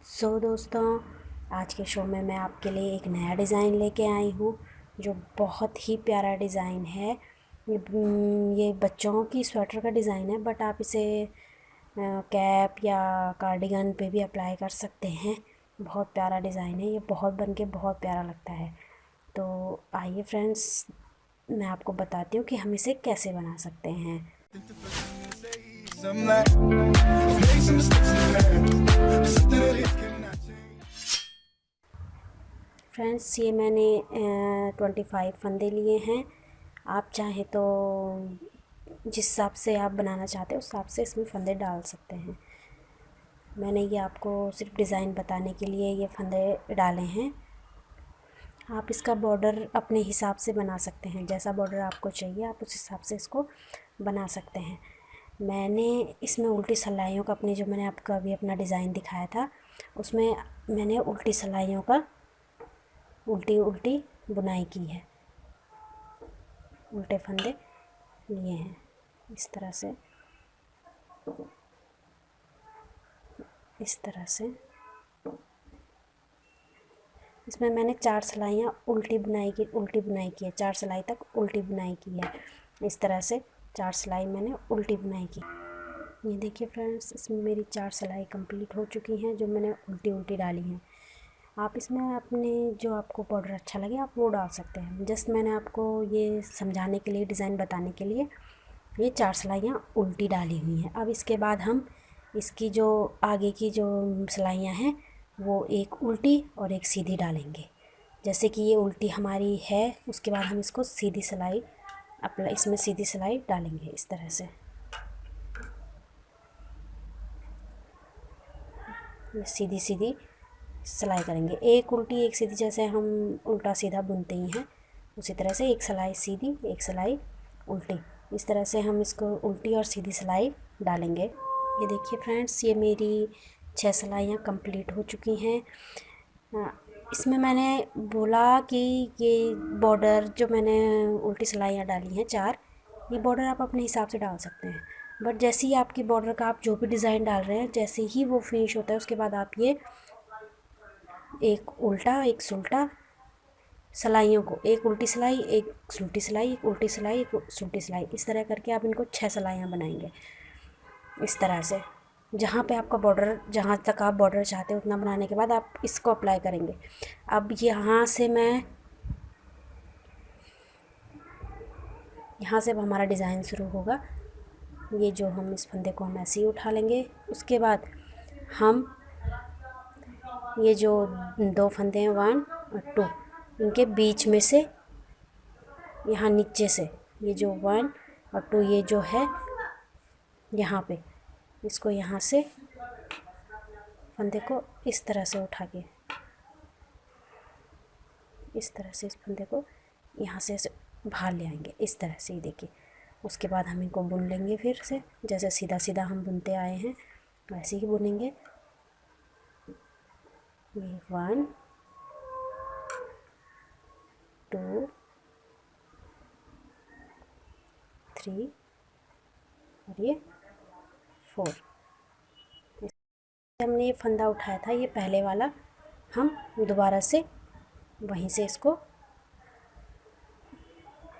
दोस्तों, आज के शो में मैं आपके लिए एक नया डिज़ाइन लेके आई हूँ जो बहुत ही प्यारा डिज़ाइन है। ये बच्चों की स्वेटर का डिज़ाइन है, बट आप इसे कैप या कार्डिगन पे भी अप्लाई कर सकते हैं। बहुत प्यारा डिज़ाइन है ये, बहुत बन के बहुत प्यारा लगता है। तो आइए फ्रेंड्स, मैं आपको बताती हूँ कि हम इसे कैसे बना सकते हैं। फ्रेंड्स, ये मैंने 25 फंदे लिए हैं। आप चाहे तो जिस हिसाब से आप बनाना चाहते हो उस हिसाब से इसमें फंदे डाल सकते हैं। मैंने ये आपको सिर्फ डिज़ाइन बताने के लिए ये फंदे डाले हैं। आप इसका बॉर्डर अपने हिसाब से बना सकते हैं, जैसा बॉर्डर आपको चाहिए आप उस हिसाब से इसको बना सकते हैं। मैंने इसमें उल्टी सिलाइयों का, अपने जो मैंने आपको अभी अपना डिज़ाइन दिखाया था उसमें मैंने उल्टी सिलाइयों का उल्टी उल्टी बुनाई की है। उल्टे फंदे लिए हैं इस तरह से, इस तरह से। इसमें मैंने 4 सिलाइयाँ उल्टी बुनाई की है, 4 सिलाई तक उल्टी बुनाई की है। इस तरह से 4 सिलाई मैंने उल्टी बुनाई की। ये देखिए फ्रेंड्स, इसमें मेरी 4 सिलाई कंप्लीट हो चुकी हैं जो मैंने उल्टी उल्टी डाली हैं। आप इसमें अपने जो आपको बॉर्डर अच्छा लगे आप वो डाल सकते हैं। जस्ट मैंने आपको ये समझाने के लिए, डिज़ाइन बताने के लिए ये 4 सिलाइयाँ उल्टी डाली हुई हैं। अब इसके बाद हम इसकी जो आगे की जो सिलाइयाँ हैं वो एक उल्टी और एक सीधी डालेंगे। जैसे कि ये उल्टी हमारी है, उसके बाद हम इसको सीधी सिलाई अपना इसमें सीधी सिलाई डालेंगे इस तरह से। सीधी सीधी सिलाई करेंगे, एक उल्टी एक सीधी, जैसे हम उल्टा सीधा बुनते ही हैं उसी तरह से एक सिलाई सीधी एक सिलाई उल्टी, इस तरह से हम इसको उल्टी और सीधी सिलाई डालेंगे। ये देखिए फ्रेंड्स, ये मेरी 6 सिलाइयाँ कंप्लीट हो चुकी हैं। इसमें मैंने बोला कि ये बॉर्डर जो मैंने उल्टी सिलाइयाँ डाली हैं 4, ये बॉर्डर आप अपने हिसाब से डाल सकते हैं। बट जैसे ही आपकी बॉर्डर का आप जो भी डिज़ाइन डाल रहे हैं, जैसे ही वो फिनिश होता है उसके बाद आप ये एक उल्टा एक सुल्टा सिलाइयों को, एक उल्टी सिलाई एक सुल्टी सिलाई, एक उल्टी सिलाई एक सुल्टी सिलाई, इस तरह करके आप इनको 6 सिलाइयाँ बनाएंगे इस तरह से। जहाँ पे आपका बॉर्डर, जहाँ तक आप बॉर्डर चाहते हो उतना बनाने के बाद आप इसको अप्लाई करेंगे। अब यहाँ से यहाँ से अब हमारा डिज़ाइन शुरू होगा। ये जो हम इस फंदे को हम ऐसे ही उठा लेंगे। उसके बाद हम ये जो 2 फंदे हैं 1 और 2, इनके बीच में से यहाँ नीचे से ये जो 1 और 2 ये जो है यहाँ पे, इसको यहाँ से फंदे को इस तरह से उठा के, इस तरह से इस फंदे को यहाँ से बाहर ले आएंगे इस तरह से। ही देखिए, उसके बाद हम इनको बुन लेंगे फिर से, जैसे सीधा सीधा हम बुनते आए हैं वैसे ही बुनेंगे। ये 1 2 3 और ये 4। हमने ये फंदा उठाया था ये पहले वाला, हम दोबारा से वहीं से इसको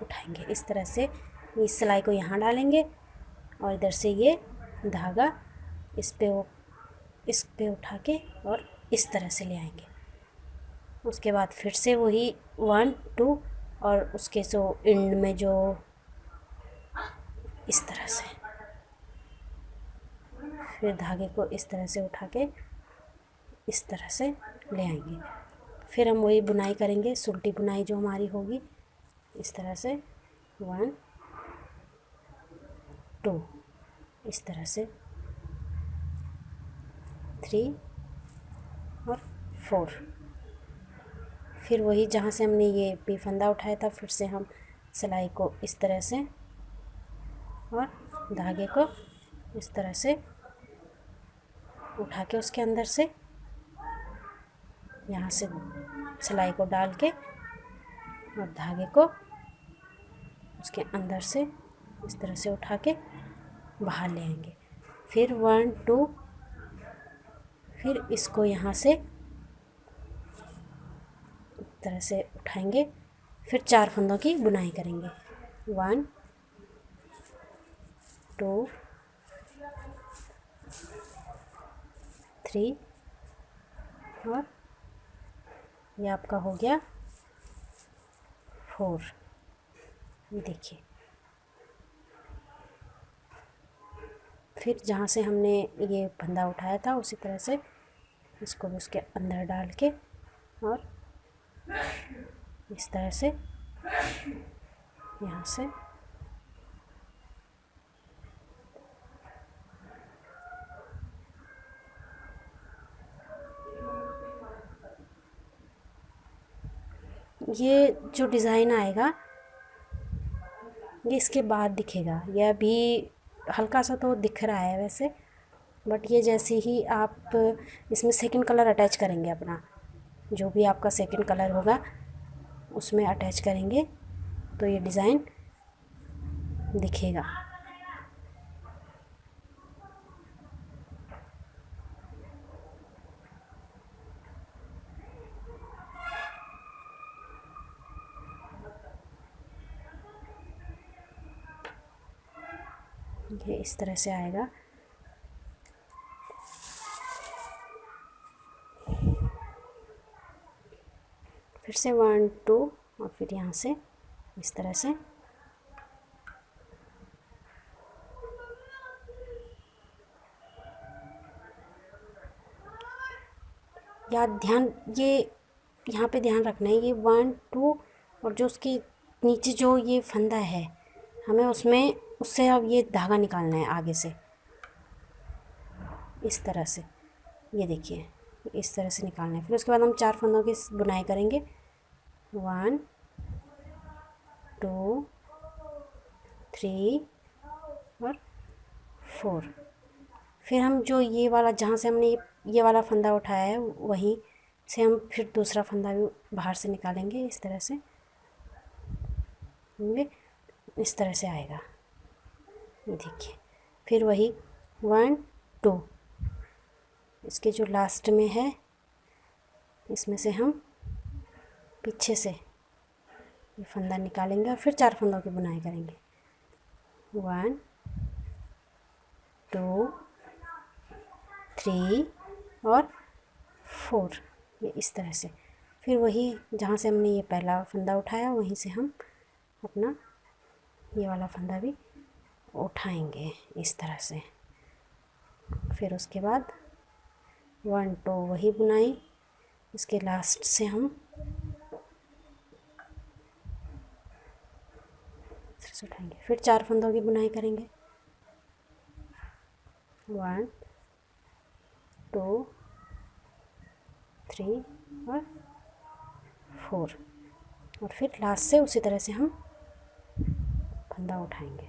उठाएंगे इस तरह से। इस सिलाई को यहाँ डालेंगे और इधर से ये धागा इस पे उठा के और इस तरह से ले आएंगे। उसके बाद फिर से वही 1 2 और उसके जो एंड में जो इस तरह से, फिर धागे को इस तरह से उठा के इस तरह से ले आएंगे। फिर हम वही बुनाई करेंगे, सुल्टी बुनाई जो हमारी होगी इस तरह से 1 2, इस तरह से 3 और 4। फिर वही जहाँ से हमने ये भी फंदा उठाया था फिर से हम सिलाई को इस तरह से और धागे को इस तरह से उठा के उसके अंदर से यहाँ से सिलाई को डाल के और धागे को उसके अंदर से इस तरह से उठा के बाहर ले आएंगे। फिर 1 2, फिर इसको यहाँ से इस तरह से उठाएंगे, फिर 4 फंदों की बुनाई करेंगे। 1 2 3 और ये आपका हो गया 4। ये देखिए, फिर जहाँ से हमने ये फंदा उठाया था उसी तरह से इसको भी उसके अंदर डाल के और इस तरह से यहाँ से ये जो डिज़ाइन आएगा ये इसके बाद दिखेगा। ये अभी हल्का सा तो दिख रहा है वैसे, बट ये जैसे ही आप इसमें सेकंड कलर अटैच करेंगे, अपना जो भी आपका सेकंड कलर होगा उसमें अटैच करेंगे तो ये डिज़ाइन दिखेगा। ये इस तरह से आएगा। फिर से 1 2 और फिर यहाँ से इस तरह से ये यहाँ पे ध्यान रखना है, ये 1 2 और जो उसके नीचे जो ये फंदा है हमें उससे अब ये धागा निकालना है आगे से, इस तरह से। ये देखिए, इस तरह से निकालना है। फिर उसके बाद हम 4 फंदों की बुनाई करेंगे। 1 2 3 और 4। फिर हम जो ये वाला जहाँ से हमने ये वाला फंदा उठाया है वहीं से हम फिर दूसरा फंदा भी बाहर से निकालेंगे, इस तरह से। इस तरह से आएगा, ये देखिए। फिर वही 1 2 इसके जो लास्ट में है इसमें से हम पीछे से ये फंदा निकालेंगे और फिर 4 फंदों की बुनाई करेंगे। 1 2 3 और 4, ये इस तरह से। फिर वही जहाँ से हमने ये पहला फंदा उठाया वहीं से हम अपना ये वाला फंदा भी उठाएंगे, इस तरह से। फिर उसके बाद 1 2 वही बुनाई, इसके लास्ट से हम उठाएंगे, फिर 4 फंदों की बुनाई करेंगे। 1 2 3 और 4 और फिर लास्ट से उसी तरह से हम फंदा उठाएंगे।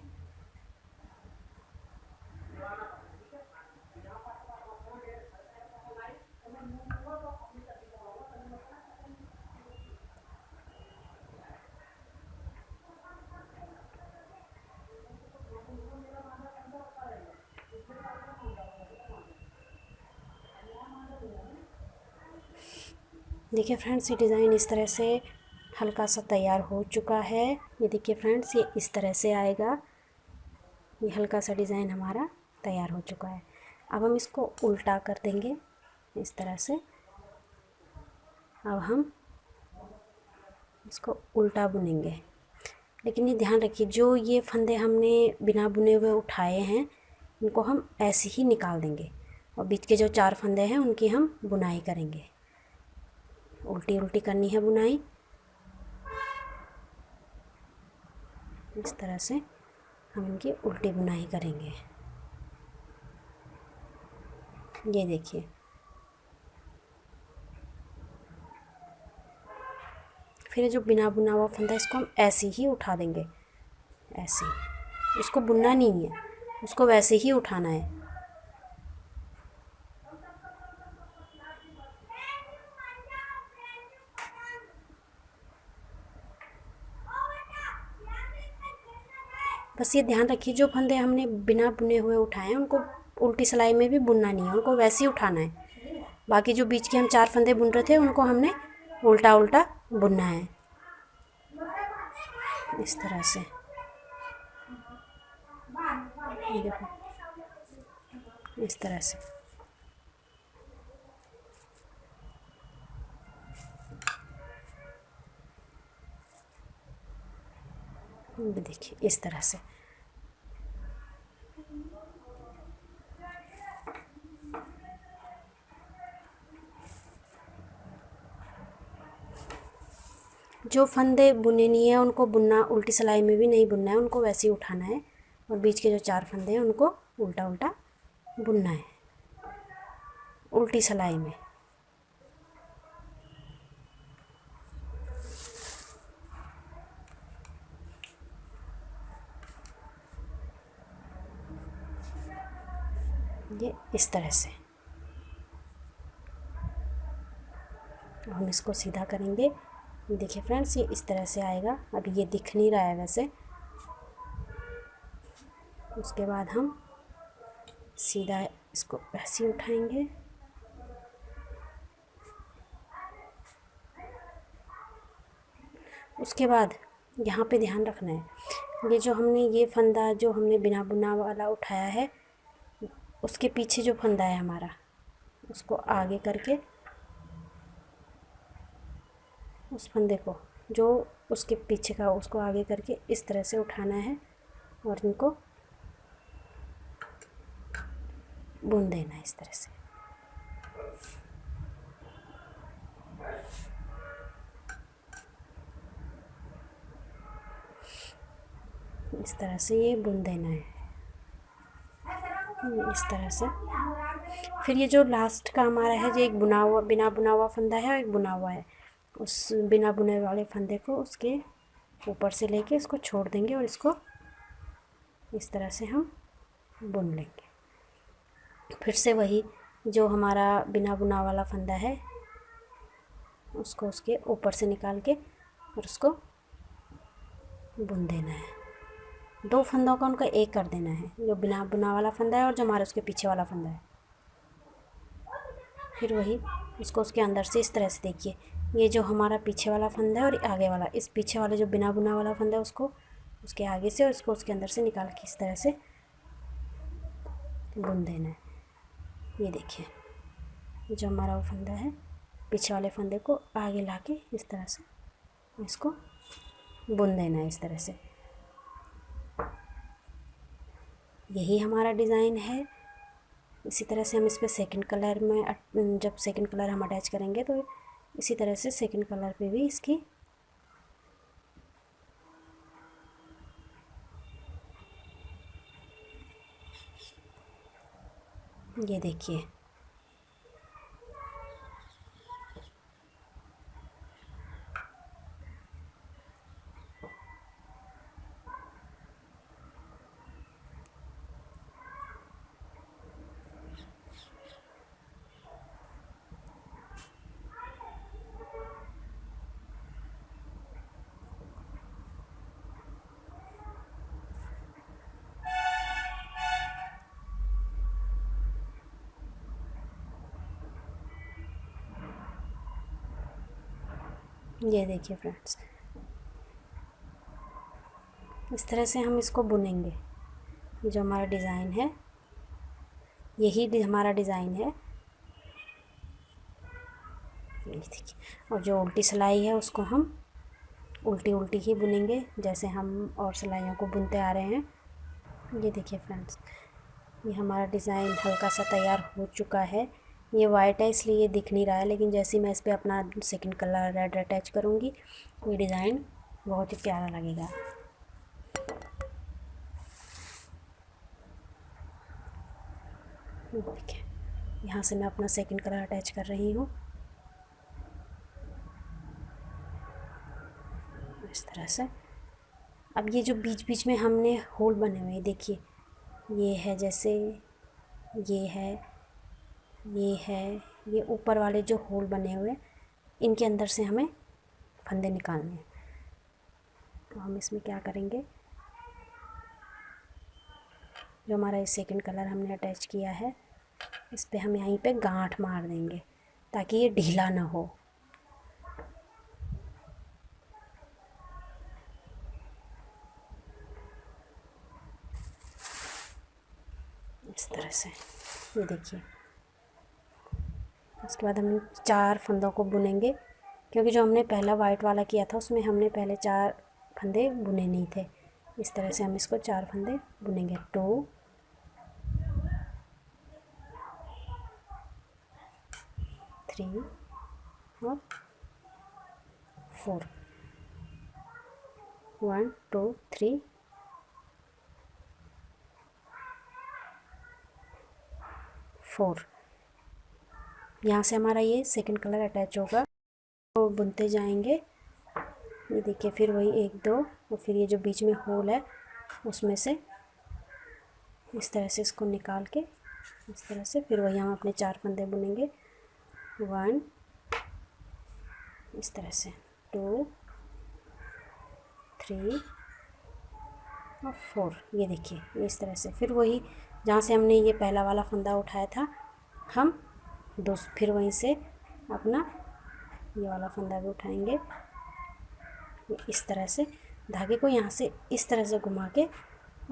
देखिए फ्रेंड्स, ये डिज़ाइन इस तरह से हल्का सा तैयार हो चुका है। ये देखिए फ्रेंड्स, ये इस तरह से आएगा। ये हल्का सा डिज़ाइन हमारा तैयार हो चुका है। अब हम इसको उल्टा कर देंगे इस तरह से। अब हम इसको उल्टा बुनेंगे, लेकिन ये ध्यान रखिए जो ये फंदे हमने बिना बुने हुए उठाए हैं इनको हम ऐसे ही निकाल देंगे और बीच के जो 4 फंदे हैं उनकी हम बुनाई करेंगे। उल्टी उल्टी करनी है बुनाई, इस तरह से हम इनकी उल्टी बुनाई करेंगे। ये देखिए, फिर जो बिना बुना हुआ फंदा इसको हम ऐसे ही उठा देंगे, ऐसे। इसको बुनना नहीं है, उसको वैसे ही उठाना है। बस ये ध्यान रखिए जो फंदे हमने बिना बुने हुए उठाए हैं उनको उल्टी सिलाई में भी बुनना नहीं है, उनको वैसे ही उठाना है। बाकी जो बीच के हम 4 फंदे बुन रहे थे उनको हमने उल्टा उल्टा बुनना है, इस तरह से। ये देखो, इस तरह से। ये देखिए इस तरह से। जो फंदे बुने नहीं है उनको बुनना, उल्टी सिलाई में भी नहीं बुनना है, उनको वैसे ही उठाना है और बीच के जो 4 फंदे हैं उनको उल्टा उल्टा बुनना है उल्टी सिलाई में। ये इस तरह से। हम इसको सीधा करेंगे। देखिए फ्रेंड्स, ये इस तरह से आएगा। अभी ये दिख नहीं रहा है वैसे। उसके बाद हम सीधा इसको ऐसे उठाएंगे। उसके बाद यहाँ पे ध्यान रखना है, ये जो हमने ये फंदा जो हमने बिना बुना वाला उठाया है, उसके पीछे जो फंदा है हमारा, उसको आगे करके उस फंदे को जो उसके पीछे का, उसको आगे करके इस तरह से उठाना है और इनको बुन देना है इस तरह से। इस तरह से ये बुन देना है, इस तरह से। फिर ये जो लास्ट का हमारा है, जो एक बुना हुआ, बिना बुना हुआ फंदा है और एक बुना हुआ है, उस बिना बुने वाले फंदे को उसके ऊपर से लेके इसको छोड़ देंगे और इसको इस तरह से हम बुन लेंगे। फिर से वही जो हमारा बिना बुना वाला फंदा है उसको उसके ऊपर से निकाल के और उसको बुन देना है। 2 फंदों का उनका एक कर देना है, जो बिना बुना वाला फंदा है और जो हमारा उसके पीछे वाला फंदा है। फिर वही उसको उसके अंदर से इस तरह से, देखिए ये जो हमारा पीछे वाला फंदा है और आगे वाला, इस पीछे वाले जो बिना बुना वाला फंदा है उसको उसके आगे से और इसको उसके अंदर से निकाल के इस तरह से बुन देना है। ये देखिए जो हमारा वो फंदा है, पीछे वाले फंदे को आगे लाके इस तरह से इसको बुन देना है इस तरह से। यही हमारा डिज़ाइन है। इसी तरह से हम इस पर सेकंड कलर में, जब सेकंड कलर हम अटैच करेंगे तो इसी तरह से सेकंड कलर पे भी इसकी ये देखिए। ये देखिए फ्रेंड्स, इस तरह से हम इसको बुनेंगे। जो हमारा डिज़ाइन है, यही हमारा डिज़ाइन है। ये देखिए, और जो उल्टी सिलाई है उसको हम उल्टी उल्टी ही बुनेंगे, जैसे हम और सिलाइयों को बुनते आ रहे हैं। ये देखिए फ्रेंड्स, ये हमारा डिज़ाइन हल्का सा तैयार हो चुका है। ये वाइट है इसलिए ये दिख नहीं रहा है, लेकिन जैसे ही मैं इस पर अपना सेकंड कलर रेड अटैच करूँगी, ये डिज़ाइन बहुत ही प्यारा लगेगा। देखिए, यहाँ से मैं अपना सेकंड कलर अटैच कर रही हूँ इस तरह से। अब ये जो बीच बीच में हमने होल बने हुए हैं, देखिए ये है, जैसे ये है, ये है, ये ऊपर वाले जो होल बने हुए, इनके अंदर से हमें फंदे निकालने हैं। तो हम इसमें क्या करेंगे, जो हमारा ये सेकंड कलर हमने अटैच किया है, इस पे हम यहीं पे गांठ मार देंगे। ताकि ये ढीला ना हो। इस तरह से ये देखिए। उसके बाद हम 4 फंदों को बुनेंगे, क्योंकि जो हमने पहला वाइट वाला किया था उसमें हमने पहले 4 फंदे बुने नहीं थे। इस तरह से हम इसको 4 फंदे बुनेंगे। 2 3 और 4। 1 2 3 4। यहाँ से हमारा ये सेकंड कलर अटैच होगा, तो बुनते जाएंगे। ये देखिए, फिर वही 1 2 और फिर ये जो बीच में होल है उसमें से इस तरह से इसको निकाल के इस तरह से फिर वही हम अपने 4 फंदे बुनेंगे। 1 इस तरह से, 2 3 और 4। ये देखिए इस तरह से। फिर वही जहाँ से हमने ये पहला वाला फंदा उठाया था, हम फिर वहीं से अपना ये वाला फंदा भी उठाएंगे। इस तरह से धागे को यहाँ से इस तरह से घुमा के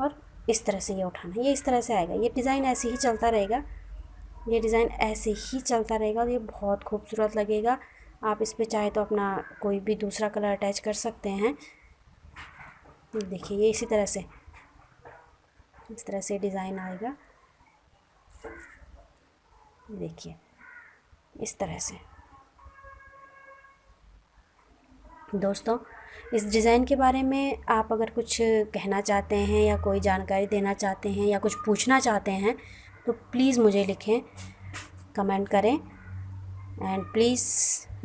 और इस तरह से ये उठाना, ये इस तरह से आएगा। ये डिज़ाइन ऐसे ही चलता रहेगा, ये डिज़ाइन ऐसे ही चलता रहेगा और ये बहुत खूबसूरत लगेगा। आप इस पे चाहे तो अपना कोई भी दूसरा कलर अटैच कर सकते हैं। देखिए ये इसी तरह से, इस तरह से डिज़ाइन आएगा। देखिए इस तरह से। दोस्तों, इस डिज़ाइन के बारे में आप अगर कुछ कहना चाहते हैं या कोई जानकारी देना चाहते हैं या कुछ पूछना चाहते हैं तो प्लीज़ मुझे लिखें, कमेंट करें। And please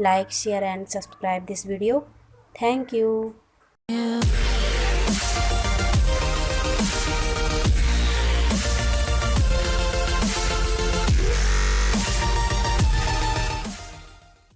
like share and subscribe this video. Thank you.